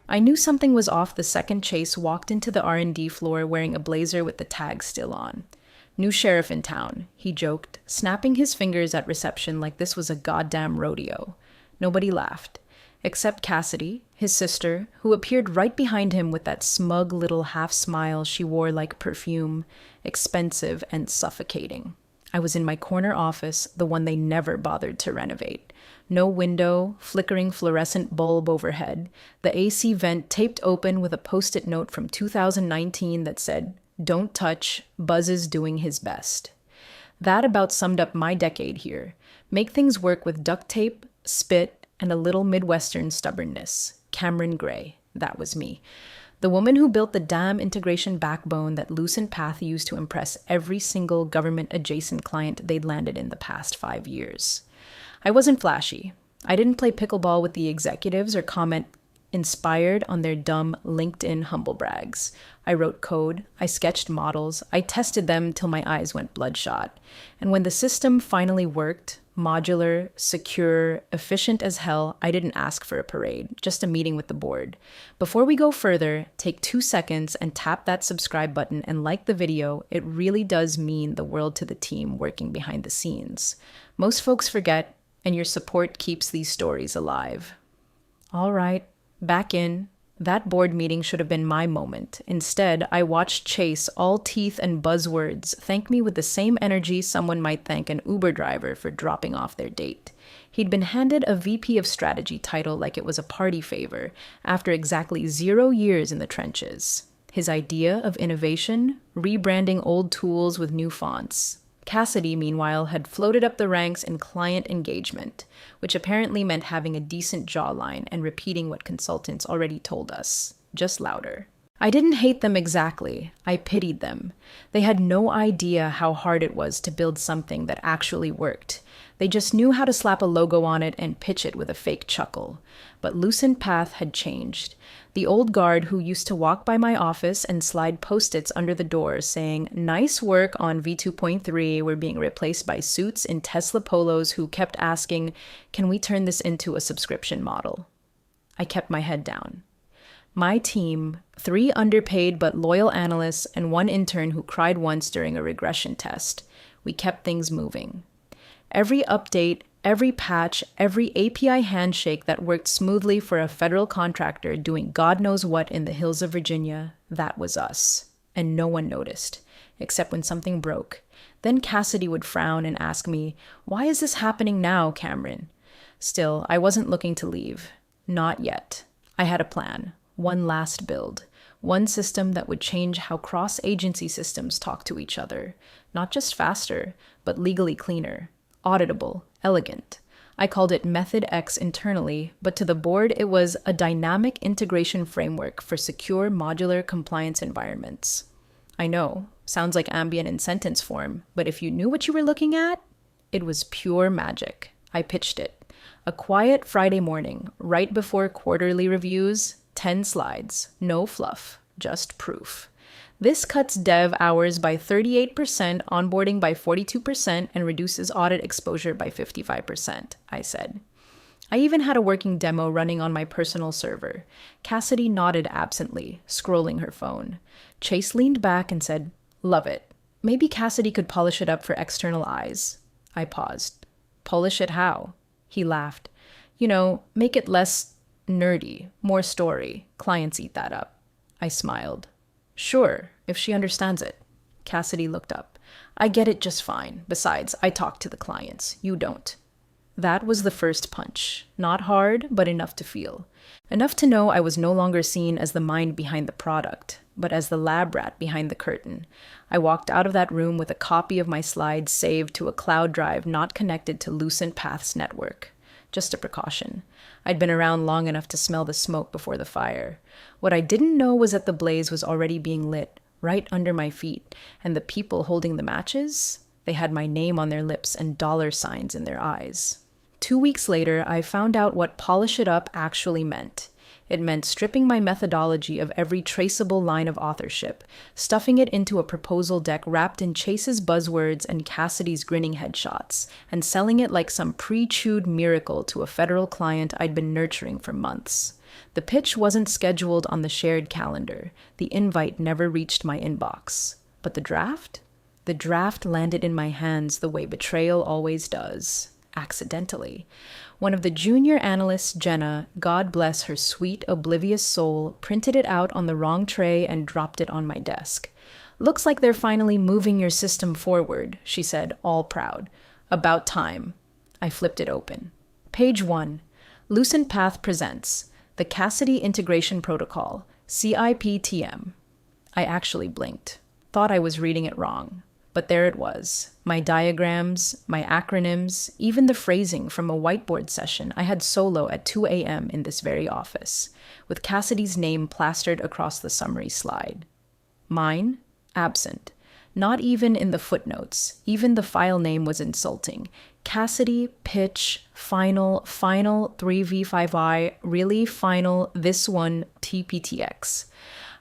I knew something was off the second Chase walked into the R&D floor wearing a blazer with the tag still on. New sheriff in town, he joked, snapping his fingers at reception like this was a goddamn rodeo. Nobody laughed, except Cassidy, his sister, who appeared right behind him with that smug little half smile she wore like perfume, expensive and suffocating. I was in my corner office, the one they never bothered to renovate. No window, flickering fluorescent bulb overhead, the AC vent taped open with a post-it note from 2019 that said, "Don't touch, Buzz is doing his best." That about summed up my decade here. Make things work with duct tape, spit, and a little Midwestern stubbornness. Cameron Gray, that was me. The woman who built the damn integration backbone that Lucent Path used to impress every single government-adjacent client they'd landed in the past 5 years. I wasn't flashy. I didn't play pickleball with the executives or comment inspired on their dumb LinkedIn humble brags. I wrote code, I sketched models, I tested them till my eyes went bloodshot. And when the system finally worked, modular, secure, efficient as hell, I didn't ask for a parade, just a meeting with the board. Before we go further, take 2 seconds and tap that subscribe button and like the video. It really does mean the world to the team working behind the scenes. Most folks forget, and your support keeps these stories alive. All right, back in. That board meeting should have been my moment. Instead, I watched Chase, all teeth and buzzwords, thank me with the same energy someone might thank an Uber driver for dropping off their date. He'd been handed a VP of Strategy title like it was a party favor after exactly 0 years in the trenches. His idea of innovation? Rebranding old tools with new fonts. Cassidy, meanwhile, had floated up the ranks in client engagement, which apparently meant having a decent jawline and repeating what consultants already told us, just louder. I didn't hate them exactly. I pitied them. They had no idea how hard it was to build something that actually worked. They just knew how to slap a logo on it and pitch it with a fake chuckle. But Lucent Path had changed. The old guard who used to walk by my office and slide post-its under the door saying, "Nice work on V2.3, were being replaced by suits in Tesla Polos who kept asking, can we turn this into a subscription model?" I kept my head down. My team, 3 underpaid but loyal analysts and 1 intern who cried once during a regression test. We kept things moving. Every update, every patch, every API handshake that worked smoothly for a federal contractor doing God knows what in the hills of Virginia, that was us. And no one noticed, except when something broke. Then Cassidy would frown and ask me, "Why is this happening now, Cameron?" Still, I wasn't looking to leave. Not yet. I had a plan. One last build. One system that would change how cross-agency systems talk to each other. Not just faster, but legally cleaner. Auditable, elegant. I called it Method X internally, but to the board it was a dynamic integration framework for secure modular compliance environments. I know, sounds like ambient in sentence form, but if you knew what you were looking at, it was pure magic. I pitched it. A quiet Friday morning, right before quarterly reviews, 10 slides, no fluff, just proof. This cuts dev hours by 38%, onboarding by 42%, and reduces audit exposure by 55%, I said. I even had a working demo running on my personal server. Cassidy nodded absently, scrolling her phone. Chase leaned back and said, "Love it. Maybe Cassidy could polish it up for external eyes." I paused. "Polish it how?" He laughed. Make it less nerdy, more story. Clients eat that up." I smiled. "Sure, if she understands it." Cassidy looked up. "I get it just fine. Besides, I talk to the clients. You don't." That was the first punch. Not hard, but enough to feel. Enough to know I was no longer seen as the mind behind the product, but as the lab rat behind the curtain. I walked out of that room with a copy of my slides saved to a cloud drive not connected to Lucent Path's network. Just a precaution. I'd been around long enough to smell the smoke before the fire. What I didn't know was that the blaze was already being lit, right under my feet, and the people holding the matches, they had my name on their lips and dollar signs in their eyes. 2 weeks later, I found out what polish it up actually meant. It meant stripping my methodology of every traceable line of authorship, stuffing it into a proposal deck wrapped in Chase's buzzwords and Cassidy's grinning headshots, and selling it like some pre-chewed miracle to a federal client I'd been nurturing for months. The pitch wasn't scheduled on the shared calendar. The invite never reached my inbox. But the draft? The draft landed in my hands the way betrayal always does. Accidentally. One of the junior analysts, Jenna, God bless her sweet, oblivious soul, printed it out on the wrong tray and dropped it on my desk. "Looks like they're finally moving your system forward," she said, all proud. "About time." I flipped it open. Page 1. Lucent Path presents the Cassidy Integration Protocol, CIPTM. I actually blinked. Thought I was reading it wrong. But there it was. My diagrams, my acronyms, even the phrasing from a whiteboard session I had solo at 2 a.m. in this very office, with Cassidy's name plastered across the summary slide. Mine? Absent. Not even in the footnotes. Even the file name was insulting. Cassidy, pitch, final 3v5i, really final, this one, TPTX.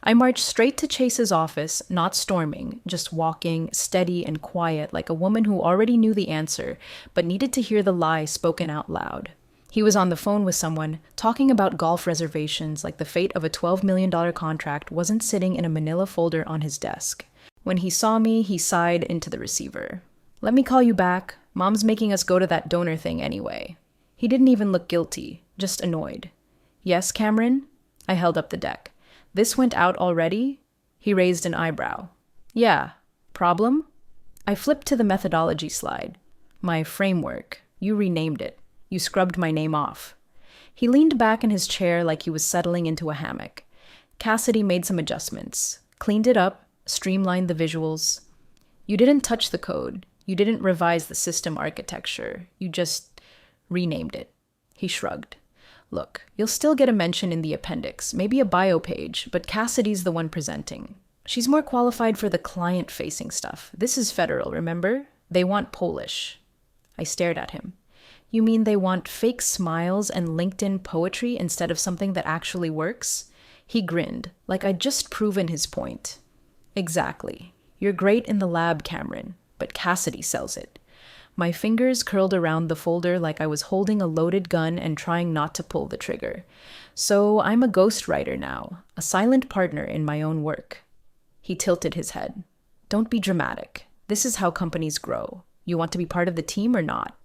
I marched straight to Chase's office, not storming, just walking, steady and quiet like a woman who already knew the answer, but needed to hear the lie spoken out loud. He was on the phone with someone, talking about golf reservations like the fate of a $12 million contract wasn't sitting in a manila folder on his desk. When he saw me, he sighed into the receiver. "Let me call you back. Mom's making us go to that donor thing anyway." He didn't even look guilty, just annoyed. "Yes, Cameron?" I held up the deck. "This went out already?" He raised an eyebrow. "Yeah. Problem?" I flipped to the methodology slide. "My framework. You renamed it. You scrubbed my name off." He leaned back in his chair like he was settling into a hammock. Cassidy made some adjustments, cleaned it up, streamlined the visuals. "You didn't touch the code. You didn't revise the system architecture. You just renamed it." He shrugged. "Look, you'll still get a mention in the appendix, maybe a bio page, but Cassidy's the one presenting. She's more qualified for the client-facing stuff. This is federal, remember? They want Polish." I stared at him. "You mean they want fake smiles and LinkedIn poetry instead of something that actually works?" He grinned, like I'd just proven his point. "Exactly. You're great in the lab, Cameron, but Cassidy sells it." My fingers curled around the folder like I was holding a loaded gun and trying not to pull the trigger. "So I'm a ghostwriter now, a silent partner in my own work." He tilted his head. "Don't be dramatic. This is how companies grow. You want to be part of the team or not?"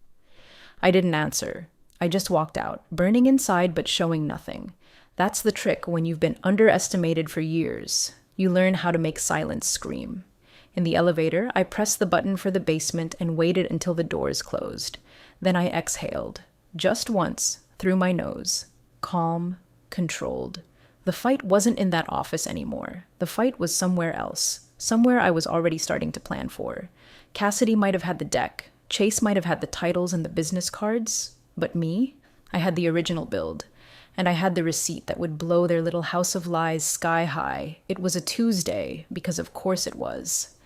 I didn't answer. I just walked out, burning inside but showing nothing. That's the trick when you've been underestimated for years. You learn how to make silence scream. In the elevator, I pressed the button for the basement and waited until the doors closed. Then I exhaled, just once, through my nose. Calm, controlled. The fight wasn't in that office anymore. The fight was somewhere else, somewhere I was already starting to plan for. Cassidy might have had the deck. Chase might have had the titles and the business cards. But me? I had the original build. And I had the receipt that would blow their little house of lies sky high. It was a Tuesday, because of course it was.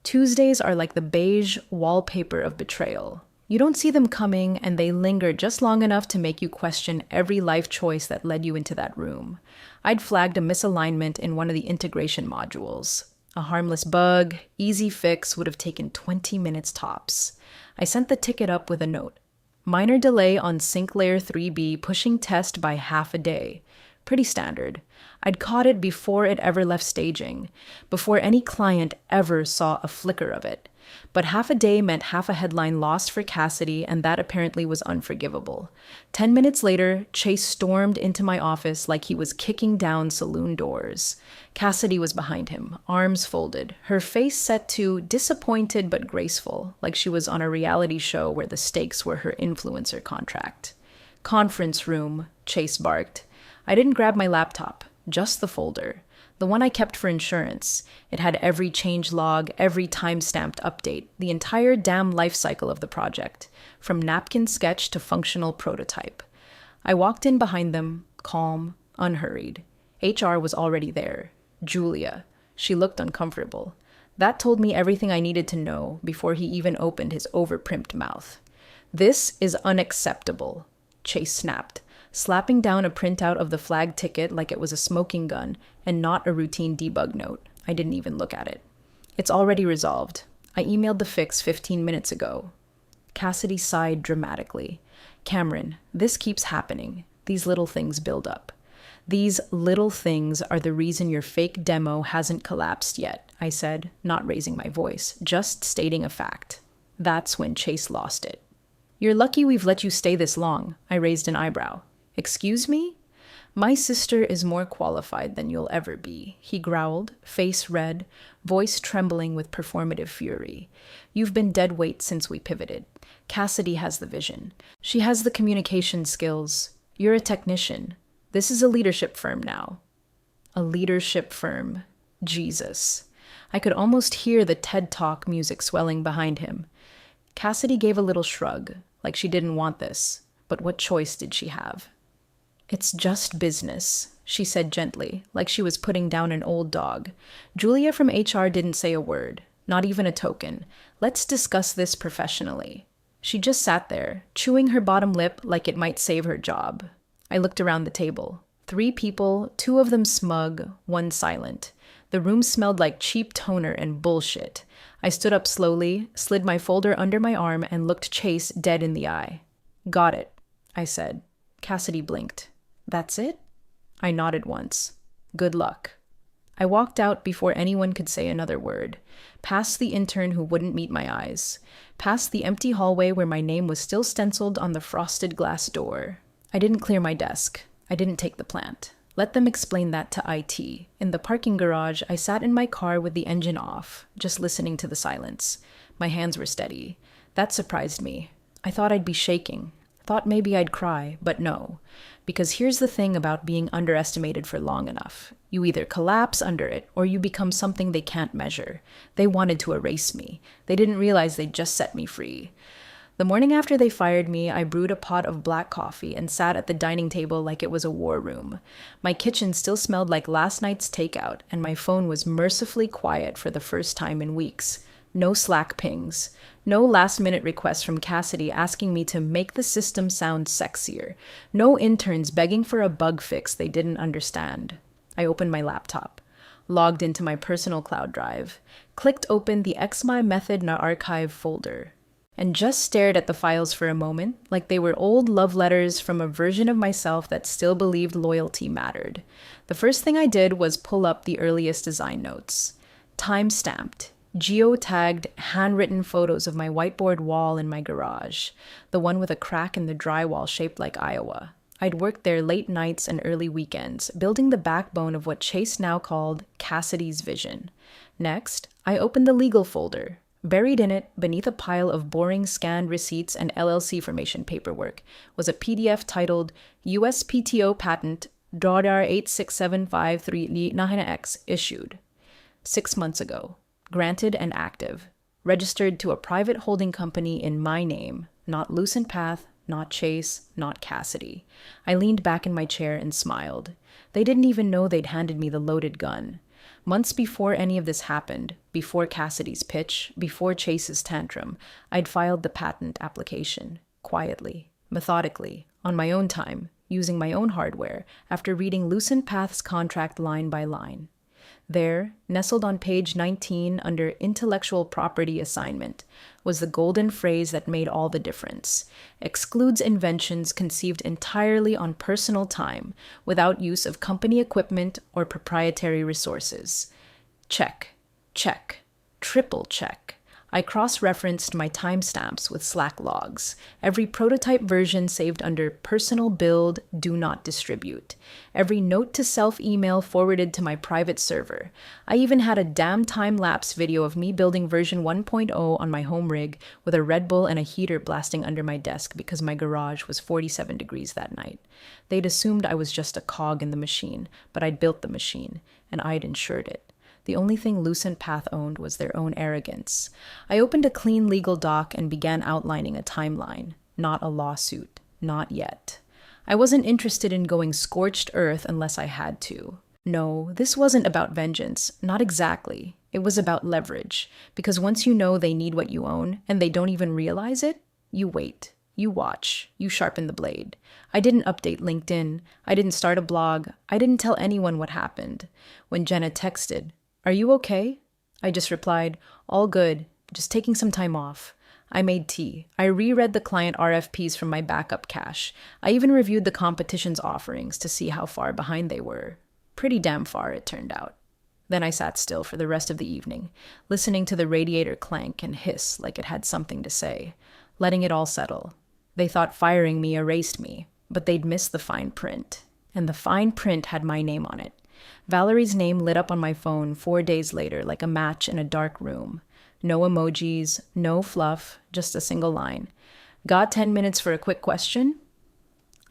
Tuesdays are like the beige wallpaper of betrayal. You don't see them coming, and they linger just long enough to make you question every life choice that led you into that room. I'd flagged a misalignment in one of the integration modules. A harmless bug, easy fix, would have taken 20 minutes tops. I sent the ticket up with a note. Minor delay on sync layer 3B, pushing test by half a day. Pretty standard. I'd caught it before it ever left staging, before any client ever saw a flicker of it. But half a day meant half a headline lost for Cassidy, and that apparently was unforgivable. 10 minutes later, Chase stormed into my office like he was kicking down saloon doors. Cassidy was behind him, arms folded, her face set to disappointed but graceful, like she was on a reality show where the stakes were her influencer contract. "Conference room," Chase barked. I didn't grab my laptop, just the folder. The one I kept for insurance. It had every change log, every time-stamped update, the entire damn life cycle of the project, from napkin sketch to functional prototype. I walked in behind them, calm, unhurried. HR was already there. Julia. She looked uncomfortable. That told me everything I needed to know before he even opened his overprimped mouth. "This is unacceptable," Chase snapped, slapping down a printout of the flag ticket like it was a smoking gun and not a routine debug note. I didn't even look at it. "It's already resolved. I emailed the fix 15 minutes ago." Cassidy sighed dramatically. "Cameron, this keeps happening. These little things build up. These little things are the reason your fake demo hasn't collapsed yet, I said, not raising my voice, just stating a fact. That's when Chase lost it. You're lucky we've let you stay this long, I raised an eyebrow. Excuse me? My sister is more qualified than you'll ever be, he growled, face red, voice trembling with performative fury. You've been dead weight since we pivoted. Cassidy has the vision. She has the communication skills. You're a technician. This is a leadership firm now. A leadership firm. Jesus. I could almost hear the TED Talk music swelling behind him. Cassidy gave a little shrug, like she didn't want this, but what choice did she have? It's just business, she said gently, like she was putting down an old dog. Julia from HR didn't say a word, not even a token. Let's discuss this professionally. She just sat there, chewing her bottom lip like it might save her job. I looked around the table. 3 people, 2 of them smug, 1 silent. The room smelled like cheap toner and bullshit. I stood up slowly, slid my folder under my arm, and looked Chase dead in the eye. Got it, I said. Cassidy blinked. That's it? I nodded once. Good luck. I walked out before anyone could say another word, past the intern who wouldn't meet my eyes, past the empty hallway where my name was still stenciled on the frosted glass door. I didn't clear my desk. I didn't take the plant. Let them explain that to IT. In the parking garage, I sat in my car with the engine off, just listening to the silence. My hands were steady. That surprised me. I thought I'd be shaking. Thought maybe I'd cry, but no. Because here's the thing about being underestimated for long enough. You either collapse under it, or you become something they can't measure. They wanted to erase me. They didn't realize they'd just set me free. The morning after they fired me, I brewed a pot of black coffee and sat at the dining table like it was a war room. My kitchen still smelled like last night's takeout, and my phone was mercifully quiet for the first time in weeks. No Slack pings. No last-minute requests from Cassidy asking me to make the system sound sexier. No interns begging for a bug fix they didn't understand. I opened my laptop, logged into my personal cloud drive, clicked open the XMy method in our archive folder, and just stared at the files for a moment like they were old love letters from a version of myself that still believed loyalty mattered. The first thing I did was pull up the earliest design notes. Time-stamped, geo-tagged, handwritten photos of my whiteboard wall in my garage, the one with a crack in the drywall shaped like Iowa. I'd worked there late nights and early weekends, building the backbone of what Chase now called Cassidy's vision. Next, I opened the legal folder. Buried in it, beneath a pile of boring scanned receipts and LLC formation paperwork, was a PDF titled USPTO Patent $86753X issued 6 months ago. Granted and active. Registered to a private holding company in my name, not Lucent Path, not Chase, not Cassidy. I leaned back in my chair and smiled. They didn't even know they'd handed me the loaded gun. Months before any of this happened, before Cassidy's pitch, before Chase's tantrum, I'd filed the patent application, quietly, methodically, on my own time, using my own hardware, after reading Lucent Path's contract line by line. There, nestled on page 19 under Intellectual Property Assignment, was the golden phrase that made all the difference. Excludes inventions conceived entirely on personal time, without use of company equipment or proprietary resources. Check, check, triple check. I cross-referenced my timestamps with Slack logs, every prototype version saved under personal build, do not distribute, every note-to-self email forwarded to my private server. I even had a damn time-lapse video of me building version 1.0 on my home rig with a Red Bull and a heater blasting under my desk because my garage was 47 degrees that night. They'd assumed I was just a cog in the machine, but I'd built the machine, and I'd insured it. The only thing Lucent Path owned was their own arrogance. I opened a clean legal doc and began outlining a timeline. Not a lawsuit. Not yet. I wasn't interested in going scorched earth unless I had to. No, this wasn't about vengeance. Not exactly. It was about leverage. Because once you know they need what you own, and they don't even realize it, you wait. You watch. You sharpen the blade. I didn't update LinkedIn. I didn't start a blog. I didn't tell anyone what happened. When Jenna texted, "Are you okay?" I just replied, "All good, just taking some time off." I made tea. I reread the client RFPs from my backup cache. I even reviewed the competition's offerings to see how far behind they were. Pretty damn far, it turned out. Then I sat still for the rest of the evening, listening to the radiator clank and hiss like it had something to say, letting it all settle. They thought firing me erased me, but they'd missed the fine print. And the fine print had my name on it. Valerie's name lit up on my phone 4 days later like a match in a dark room. No emojis, no fluff, just a single line. Got 10 minutes for a quick question?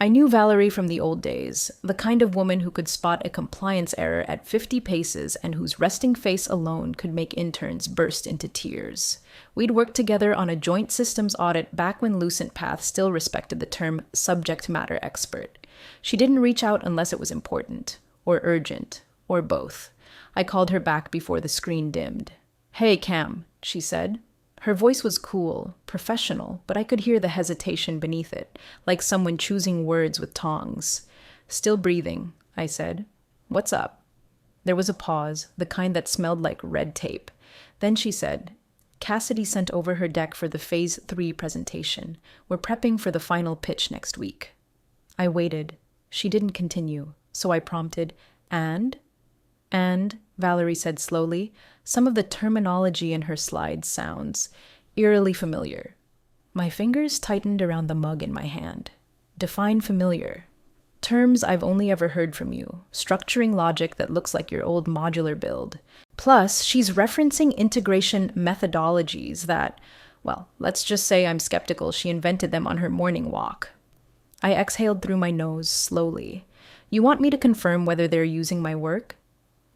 I knew Valerie from the old days, the kind of woman who could spot a compliance error at 50 paces and whose resting face alone could make interns burst into tears. We'd worked together on a joint systems audit back when Lucent Path still respected the term subject matter expert. She didn't reach out unless it was important, or urgent, or both. I called her back before the screen dimmed. "Hey, Cam," she said. Her voice was cool, professional, but I could hear the hesitation beneath it, like someone choosing words with tongs. "Still breathing," I said. "What's up?" There was a pause, the kind that smelled like red tape. Then she said, "Cassidy sent over her deck for the Phase 3 presentation. We're prepping for the final pitch next week." I waited. She didn't continue, so I prompted, And, Valerie said slowly, some of the terminology in her slides sounds eerily familiar. My fingers tightened around the mug in my hand. Define familiar. Terms I've only ever heard from you, structuring logic that looks like your old modular build. Plus, she's referencing integration methodologies that, well, let's just say I'm skeptical she invented them on her morning walk. I exhaled through my nose slowly. "You want me to confirm whether they're using my work?"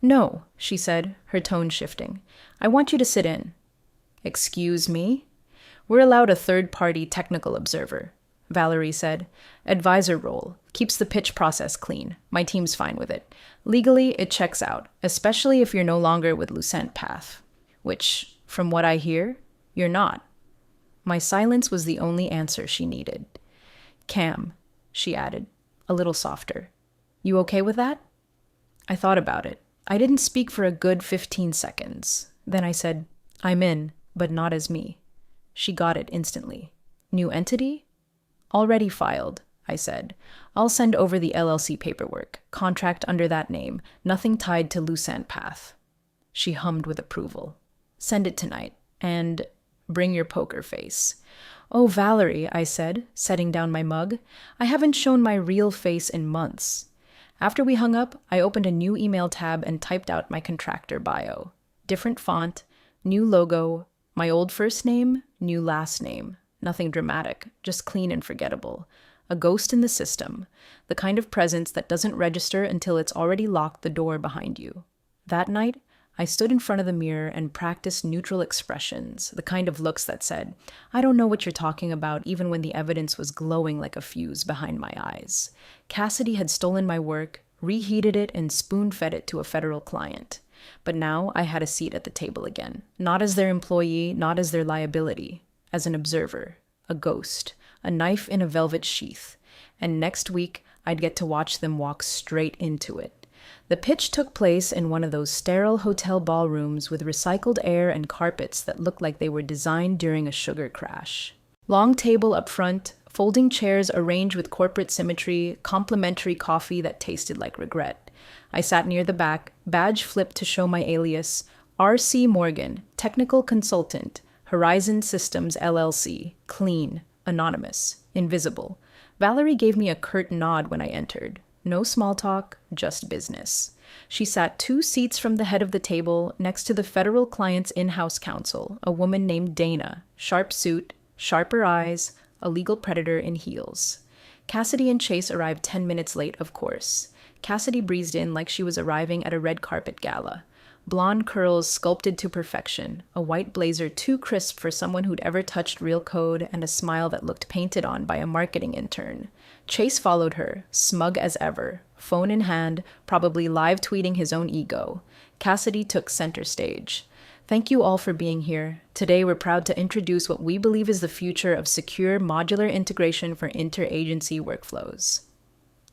"No," she said, her tone shifting. "I want you to sit in." "Excuse me?" "We're allowed a third-party technical observer," Valerie said. "Advisor role. Keeps the pitch process clean. My team's fine with it. Legally, it checks out, especially if you're no longer with Lucent Path. Which, from what I hear, you're not." My silence was the only answer she needed. "Cam," she added, a little softer. "You okay with that?" I thought about it. I didn't speak for a good 15 seconds. Then I said, "I'm in, but not as me." She got it instantly. "New entity?" "Already filed," I said. "I'll send over the LLC paperwork. Contract under that name. Nothing tied to Lucent Path." She hummed with approval. "Send it tonight. And bring your poker face." "Oh, Valerie," I said, setting down my mug. "I haven't shown my real face in months." After we hung up, I opened a new email tab and typed out my contractor bio. Different font, new logo, my old first name, new last name. Nothing dramatic, just clean and forgettable. A ghost in the system, the kind of presence that doesn't register until it's already locked the door behind you. That night, I stood in front of the mirror and practiced neutral expressions, the kind of looks that said, "I don't know what you're talking about," even when the evidence was glowing like a fuse behind my eyes. Cassidy had stolen my work, reheated it, and spoon-fed it to a federal client. But now I had a seat at the table again, not as their employee, not as their liability, as an observer, a ghost, a knife in a velvet sheath. And next week, I'd get to watch them walk straight into it. The pitch took place in one of those sterile hotel ballrooms with recycled air and carpets that looked like they were designed during a sugar crash. Long table up front, folding chairs arranged with corporate symmetry, complimentary coffee that tasted like regret. I sat near the back, badge flipped to show my alias, R.C. Morgan, technical consultant, Horizon Systems LLC, clean, anonymous, invisible. Valerie gave me a curt nod when I entered. No small talk, just business. She sat 2 seats from the head of the table, next to the federal client's in-house counsel, a woman named Dana, sharp suit, sharper eyes, a legal predator in heels. Cassidy and Chase arrived 10 minutes late, of course. Cassidy breezed in like she was arriving at a red carpet gala. Blonde curls sculpted to perfection, a white blazer too crisp for someone who'd ever touched real code, and a smile that looked painted on by a marketing intern. Chase followed her, smug as ever, phone in hand, probably live tweeting his own ego. Cassidy took center stage. "Thank you all for being here. Today we're proud to introduce what we believe is the future of secure modular integration for interagency workflows."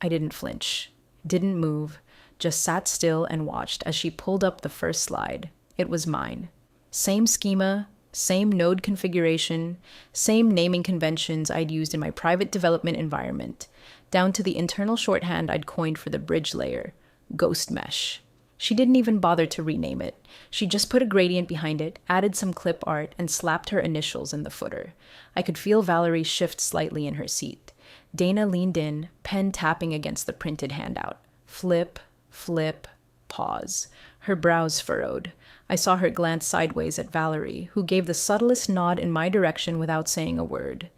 I didn't flinch, didn't move, just sat still and watched as she pulled up the first slide. It was mine. Same schema, Same node configuration, same naming conventions I'd used in my private development environment, down to the internal shorthand I'd coined for the bridge layer, Ghost Mesh. She didn't even bother to rename it. She just put a gradient behind it, added some clip art, and slapped her initials in the footer. I could feel Valerie shift slightly in her seat. Dana leaned in, pen tapping against the printed handout. Flip, flip, pause. Her brows furrowed. I saw her glance sideways at Valerie, who gave the subtlest nod in my direction without saying a word.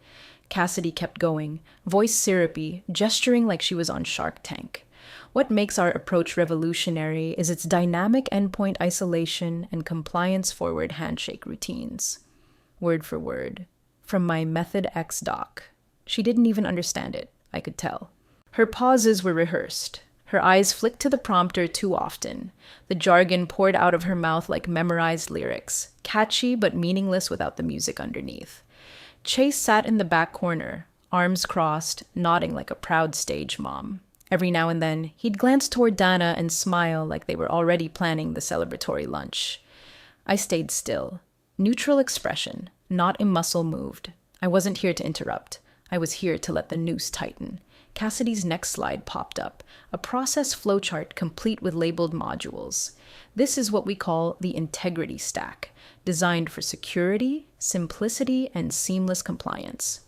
Cassidy kept going, voice syrupy, gesturing like she was on Shark Tank. What makes our approach revolutionary is its dynamic endpoint isolation and compliance-forward handshake routines. Word for word. From my Method X doc. She didn't even understand it, I could tell. Her pauses were rehearsed. Her eyes flicked to the prompter too often. The jargon poured out of her mouth like memorized lyrics, catchy but meaningless without the music underneath. Chase sat in the back corner, arms crossed, nodding like a proud stage mom. Every now and then, he'd glance toward Dana and smile like they were already planning the celebratory lunch. I stayed still. Neutral expression, not a muscle moved. I wasn't here to interrupt. I was here to let the noose tighten. Cassidy's next slide popped up, a process flowchart complete with labeled modules. This is what we call the integrity stack, designed for security, simplicity, and seamless compliance.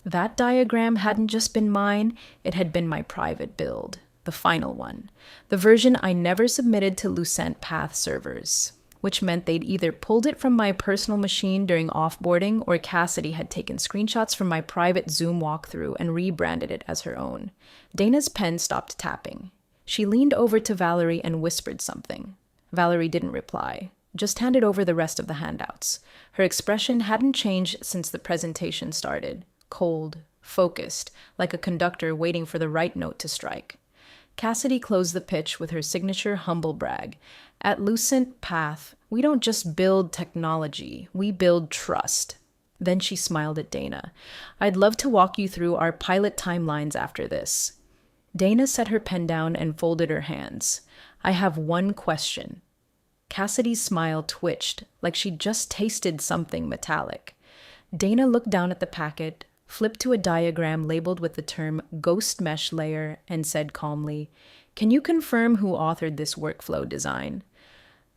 That diagram hadn't just been mine, it had been my private build, the final one, the version I never submitted to Lucent Path servers, which meant they'd either pulled it from my personal machine during offboarding or Cassidy had taken screenshots from my private Zoom walkthrough and rebranded it as her own. Dana's pen stopped tapping. She leaned over to Valerie and whispered something. Valerie didn't reply, just handed over the rest of the handouts. Her expression hadn't changed since the presentation started. Cold, focused, like a conductor waiting for the right note to strike. Cassidy closed the pitch with her signature humble brag. At Lucent Path, we don't just build technology, we build trust. Then she smiled at Dana. I'd love to walk you through our pilot timelines after this. Dana set her pen down and folded her hands. I have one question. Cassidy's smile twitched, like she'd just tasted something metallic. Dana looked down at the packet, flipped to a diagram labeled with the term Ghost Mesh Layer, and said calmly, "Can you confirm who authored this workflow design?"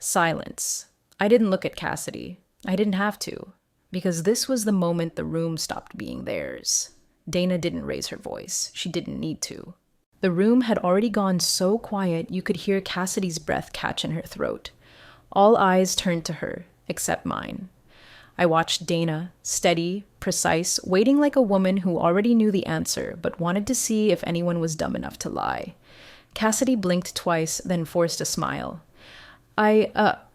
Silence. I didn't look at Cassidy. I didn't have to, because this was the moment the room stopped being theirs. Dana didn't raise her voice. She didn't need to. The room had already gone so quiet you could hear Cassidy's breath catch in her throat. All eyes turned to her, except mine. I watched Dana, steady, precise, waiting like a woman who already knew the answer but wanted to see if anyone was dumb enough to lie. Cassidy blinked twice, then forced a smile.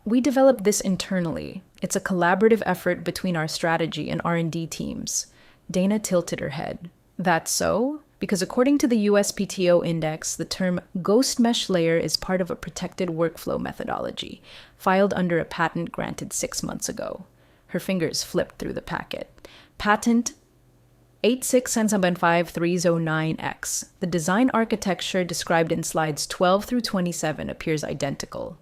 We developed this internally. It's a collaborative effort between our strategy and R&D teams. Dana tilted her head. That's so? Because according to the USPTO index, the term Ghost Mesh Layer is part of a protected workflow methodology, filed under a patent granted 6 months ago. Her fingers flipped through the packet. Patent 8675309X. The design architecture described in slides 12 through 27 appears identical.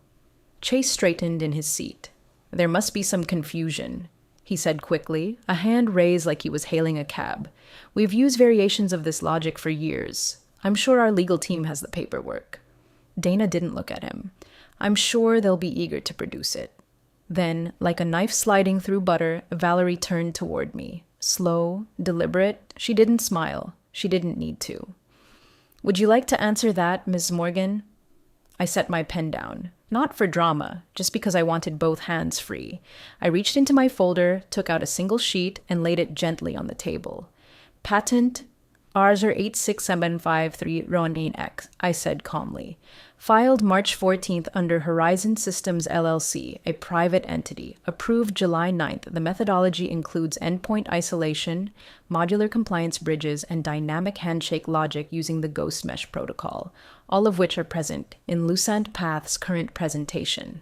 Chase straightened in his seat. There must be some confusion, he said quickly, a hand raised like he was hailing a cab. We've used variations of this logic for years. I'm sure our legal team has the paperwork. Dana didn't look at him. I'm sure they'll be eager to produce it. Then, like a knife sliding through butter, Valerie turned toward me. Slow, deliberate, she didn't smile. She didn't need to. Would you like to answer that, Ms. Morgan? I set my pen down. Not for drama, just because I wanted both hands free. I reached into my folder, took out a single sheet, and laid it gently on the table. Patent R86753Ronin-X, I said calmly. Filed March 14th under Horizon Systems LLC, a private entity. Approved July 9th. The methodology includes endpoint isolation, modular compliance bridges, and dynamic handshake logic using the Ghost Mesh protocol, all of which are present in Lucent Path's current presentation.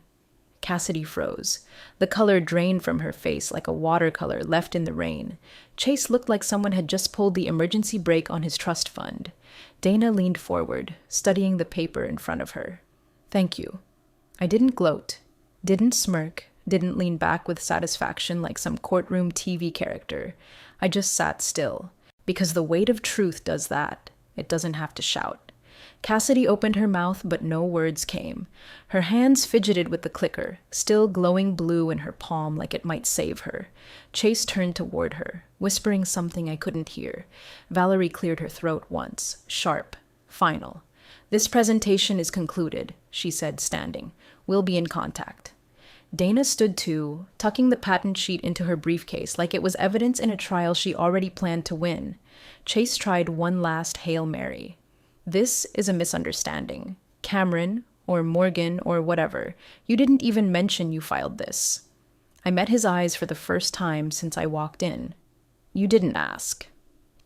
Cassidy froze. The color drained from her face like a watercolor left in the rain. Chase looked like someone had just pulled the emergency brake on his trust fund. Dana leaned forward, studying the paper in front of her. Thank you. I didn't gloat, didn't smirk, Didn't lean back with satisfaction like some courtroom TV character. I just sat still. Because the weight of truth does that. It doesn't have to shout. Cassidy opened her mouth, but no words came. Her hands fidgeted with the clicker, still glowing blue in her palm like it might save her. Chase turned toward her, whispering something I couldn't hear. Valerie cleared her throat once, sharp, final. "This presentation is concluded," she said, standing. "We'll be in contact." Dana stood too, tucking the patent sheet into her briefcase like it was evidence in a trial she already planned to win. Chase tried one last Hail Mary. "This is a misunderstanding. Cameron, or Morgan, or whatever, you didn't even mention you filed this." I met his eyes for the first time since I walked in. "You didn't ask."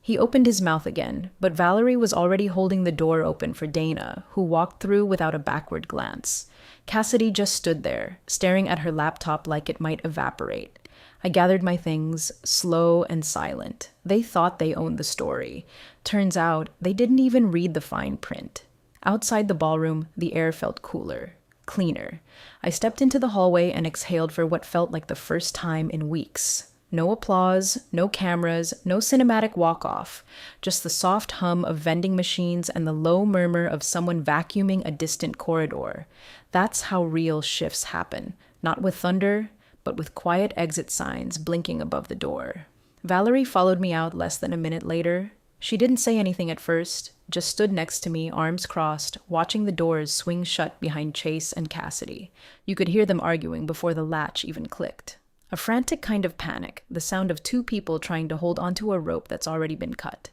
He opened his mouth again, but Valerie was already holding the door open for Dana, who walked through without a backward glance. Cassidy just stood there, staring at her laptop like it might evaporate. I gathered my things, slow and silent. They thought they owned the story. Turns out, they didn't even read the fine print. Outside the ballroom, the air felt cooler, cleaner. I stepped into the hallway and exhaled for what felt like the first time in weeks. No applause, no cameras, no cinematic walk-off. Just the soft hum of vending machines and the low murmur of someone vacuuming a distant corridor. That's how real shifts happen. Not with thunder, but with quiet exit signs blinking above the door. Valerie followed me out less than a minute later. She didn't say anything at first, just stood next to me, arms crossed, watching the doors swing shut behind Chase and Cassidy. You could hear them arguing before the latch even clicked. A frantic kind of panic, the sound of two people trying to hold onto a rope that's already been cut.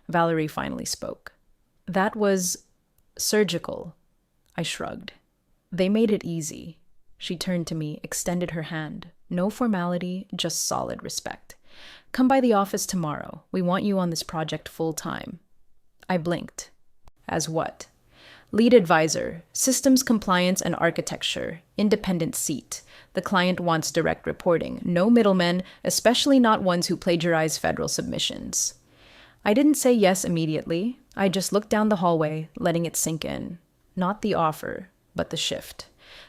Valerie finally spoke. "That was surgical." I shrugged. "They made it easy." She turned to me, extended her hand. No formality, just solid respect. "Come by the office tomorrow. We want you on this project full time." I blinked. "As what?" "Lead advisor, systems compliance and architecture, independent seat. The client wants direct reporting, no middlemen, especially not ones who plagiarize federal submissions." I didn't say yes immediately. I just looked down the hallway, letting it sink in. Not the offer, but the shift.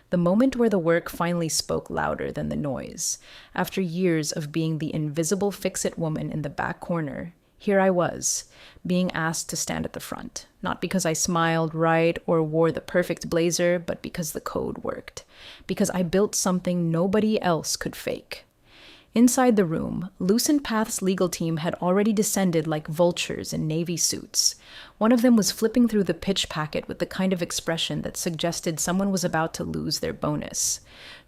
The moment where the work finally spoke louder than the noise. After years of being the invisible fix-it woman in the back corner, here I was, being asked to stand at the front, not because I smiled right or wore the perfect blazer, but because the code worked, because I built something nobody else could fake. Inside the room, Lucent Path's legal team had already descended like vultures in navy suits. One of them was flipping through the pitch packet with the kind of expression that suggested someone was about to lose their bonus.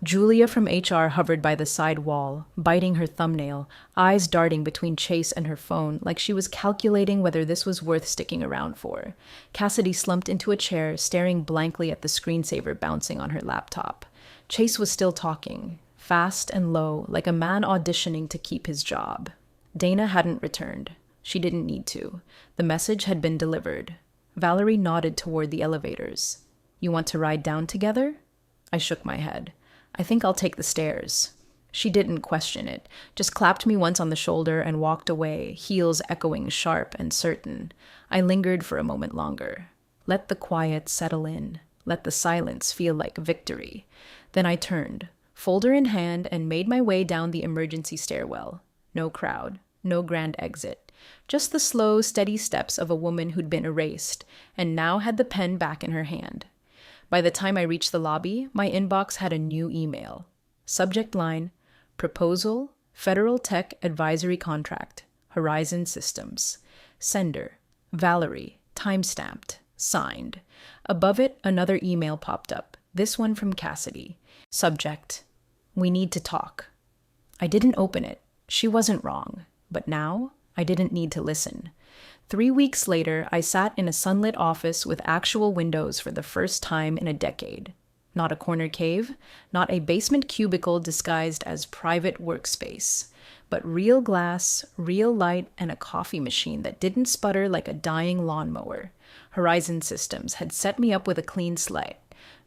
Julia from HR hovered by the side wall, biting her thumbnail, eyes darting between Chase and her phone like she was calculating whether this was worth sticking around for. Cassidy slumped into a chair, staring blankly at the screensaver bouncing on her laptop. Chase was still talking, fast and low, like a man auditioning to keep his job. Dana hadn't returned. She didn't need to. The message had been delivered. Valerie nodded toward the elevators. "You want to ride down together?" I shook my head. "I think I'll take the stairs." She didn't question it, just clapped me once on the shoulder and walked away, heels echoing sharp and certain. I lingered for a moment longer. Let the quiet settle in. Let the silence feel like victory. Then I turned, folder in hand, and made my way down the emergency stairwell. No crowd, no grand exit. Just the slow, steady steps of a woman who'd been erased, and now had the pen back in her hand. By the time I reached the lobby, my inbox had a new email. Subject line, Proposal, Federal Tech Advisory Contract, Horizon Systems. Sender, Valerie, time-stamped, signed. Above it, another email popped up, this one from Cassidy. Subject, We need to talk. I didn't open it. She wasn't wrong. But now, I didn't need to listen. 3 weeks later, I sat in a sunlit office with actual windows for the first time in a decade. Not a corner cave, not a basement cubicle disguised as private workspace, but real glass, real light, and a coffee machine that didn't sputter like a dying lawnmower. Horizon Systems had set me up with a clean slate.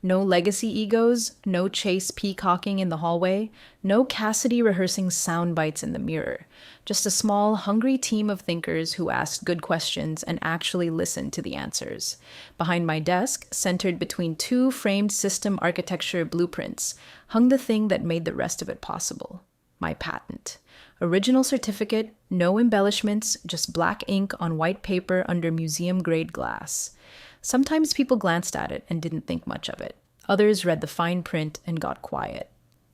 No legacy egos, no Chase peacocking in the hallway, no Cassidy rehearsing sound bites in the mirror. Just a small, hungry team of thinkers who asked good questions and actually listened to the answers. Behind my desk, centered between two framed system architecture blueprints, hung the thing that made the rest of it possible: my patent. Original certificate, no embellishments, just black ink on white paper under museum-grade glass. Sometimes people glanced at it and didn't think much of it. Others read the fine print and got quiet.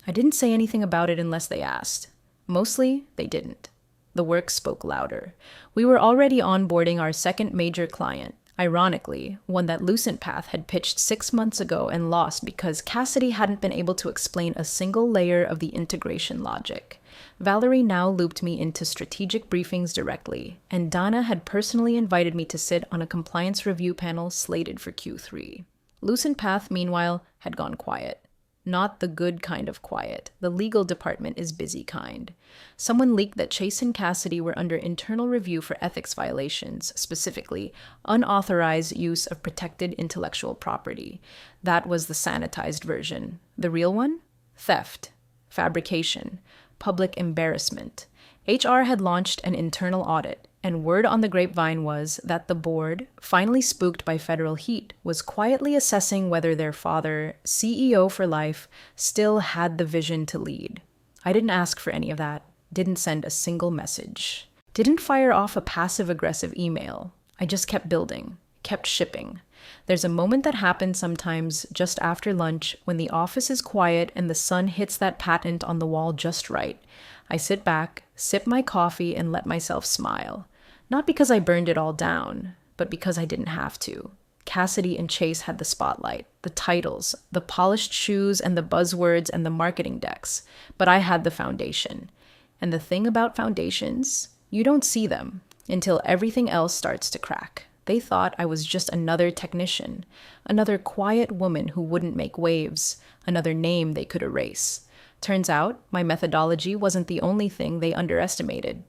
I didn't say anything about it unless they asked. Mostly, they didn't. The work spoke louder. We were already onboarding our second major client, ironically, one that Lucent Path had pitched 6 months ago and lost because Cassidy hadn't been able to explain a single layer of the integration logic. Valerie now looped me into strategic briefings directly, and Dana had personally invited me to sit on a compliance review panel slated for Q3. Lucent Path, meanwhile, had gone quiet. Not the good kind of quiet. The legal department is busy kind. Someone leaked that Chase and Cassidy were under internal review for ethics violations, specifically unauthorized use of protected intellectual property. That was the sanitized version. The real one? Theft, fabrication, public embarrassment. HR had launched an internal audit, and word on the grapevine was that the board, finally spooked by federal heat, was quietly assessing whether their father, CEO for life, still had the vision to lead. I didn't ask for any of that, didn't send a single message, didn't fire off a passive-aggressive email. I just kept building, kept shipping. There's a moment that happens sometimes just after lunch when the office is quiet and the sun hits that patent on the wall just right. I sit back, sip my coffee, and let myself smile. Not because I burned it all down, but because I didn't have to. Cassidy and Chase had the spotlight, the titles, the polished shoes and the buzzwords and the marketing decks, but I had the foundation. And the thing about foundations, you don't see them until everything else starts to crack. They thought I was just another technician, another quiet woman who wouldn't make waves, another name they could erase. Turns out, my methodology wasn't the only thing they underestimated.